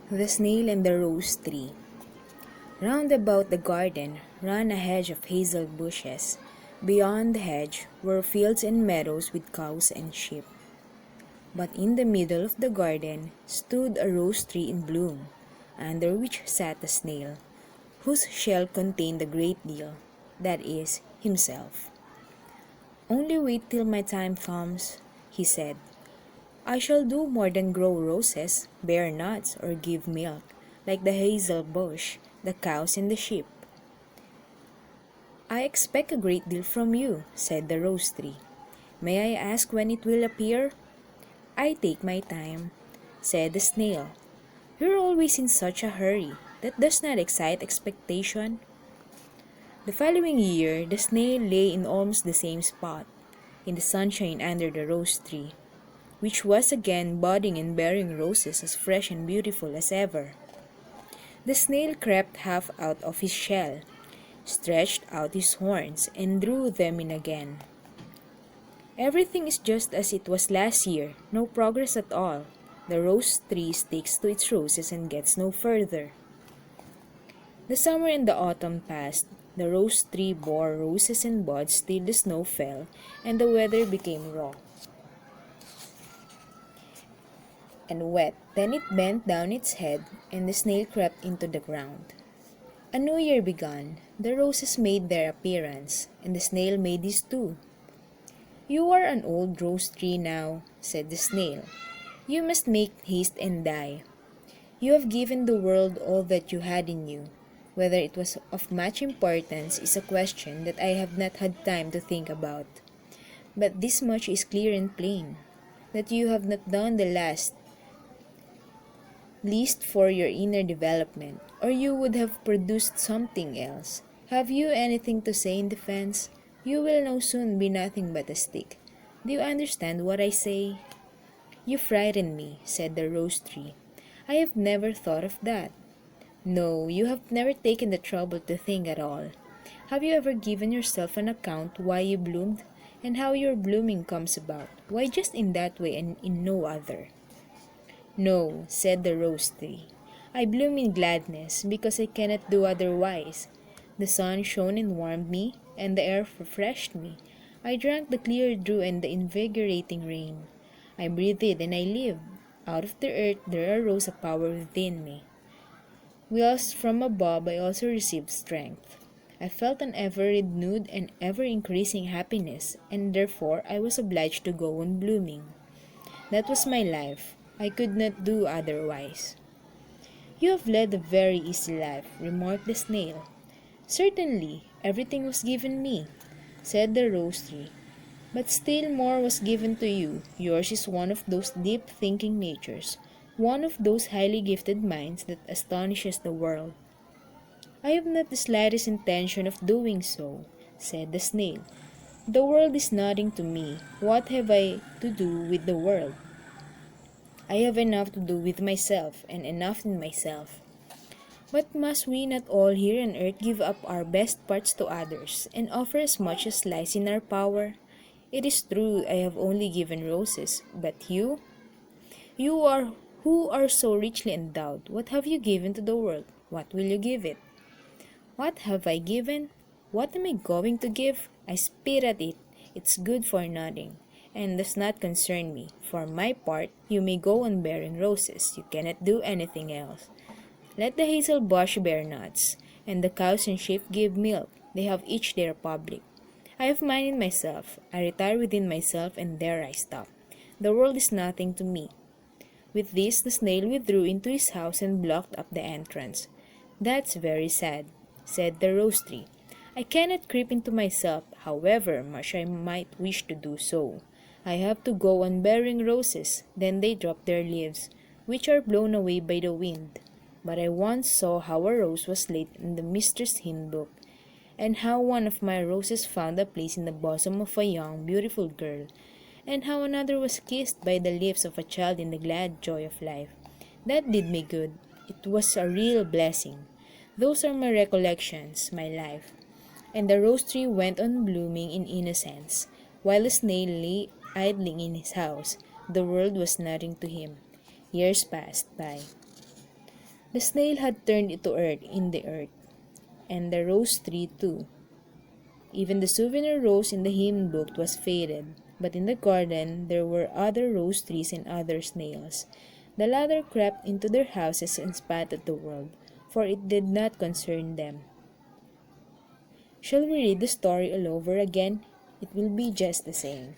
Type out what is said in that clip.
The Snail and the Rose Tree. Round about the garden ran a hedge of hazel bushes. Beyond the hedge were fields and meadows with cows and sheep. But in the middle of the garden stood a rose tree in bloom, under which sat a snail, whose shell contained a great deal, that is, himself. "Only wait till my time comes," he said. "I shall do more than grow roses, bear nuts, or give milk, like the hazel bush, the cows, and the sheep." "I expect a great deal from you," said the rose tree. "May I ask when it will appear?" "I take my time," said the snail. "You're always in such a hurry. That does not excite expectation." The following year, the snail lay in almost the same spot, in the sunshine under the rose tree, which was again budding and bearing roses as fresh and beautiful as ever. The snail crept half out of his shell, stretched out his horns, and drew them in again. "Everything is just as it was last year, no progress at all. The rose tree sticks to its roses and gets no further." The summer and the autumn passed. The rose tree bore roses and buds till the snow fell and the weather became raw and wet. Then it bent down its head, and the snail crept into the ground. A new year began. The roses made their appearance, and the snail made his too. "You are an old rose tree now," said the snail. "You must make haste and die. You have given the world all that you had in you. Whether it was of much importance is a question that I have not had time to think about. But this much is clear and plain, that you have not done the least for your inner development, or you would have produced something else. Have you anything to say in defense? You will now soon be nothing but a stick. Do you understand what I say?" "You frighten me," said the rose tree. "I have never thought of that." "No, you have never taken the trouble to think at all. Have you ever given yourself an account why you bloomed, and how your blooming comes about? Why just in that way and in no other?" "No," said the rose tree. "I bloom in gladness, because I cannot do otherwise. The sun shone and warmed me, and the air refreshed me. I drank the clear dew and the invigorating rain. I breathed and I lived. Out of the earth there arose a power within me. Whilst from above I also received strength. I felt an ever-renewed and ever-increasing happiness, and therefore I was obliged to go on blooming. That was my life. I could not do otherwise." "You have led a very easy life," remarked the snail. "Certainly, everything was given me," said the rose tree. "But still more was given to you. Yours is one of those deep-thinking natures, one of those highly gifted minds that astonishes the world." "I have not the slightest intention of doing so," said the snail. "The world is nothing to me. What have I to do with the world? I have enough to do with myself, and enough in myself. But must we not all here on earth give up our best parts to others, and offer as much as lies in our power? It is true I have only given roses, but you are who are so richly endowed, what have you given to the world? What will you give it?" "What have I given? What am I going to give? I spit at it. It's good for nothing, and does not concern me. For my part, you may go on bearing roses. You cannot do anything else. Let the hazel bush bear nuts, and the cows and sheep give milk. They have each their public. I have mine in myself. I retire within myself, and there I stop. The world is nothing to me." With this, the snail withdrew into his house and blocked up the entrance. "That's very sad," said the rose tree. "I cannot creep into myself, however much I might wish to do so. I have to go on bearing roses. Then they drop their leaves, which are blown away by the wind. But I once saw how a rose was laid in the mistress' hymn book, and how one of my roses found a place in the bosom of a young, beautiful girl, and how another was kissed by the lips of a child in the glad joy of life. That did me good. It was a real blessing. Those are my recollections, my life." And the rose tree went on blooming in innocence, while the snail lay idling in his house. The world was nothing to him. Years passed by. The snail had turned into earth in the earth, and the rose tree too. Even the souvenir rose in the hymn book was faded, but in the garden there were other rose trees and other snails. The latter crept into their houses and spat at the world, for it did not concern them. Shall we read the story all over again? It will be just the same.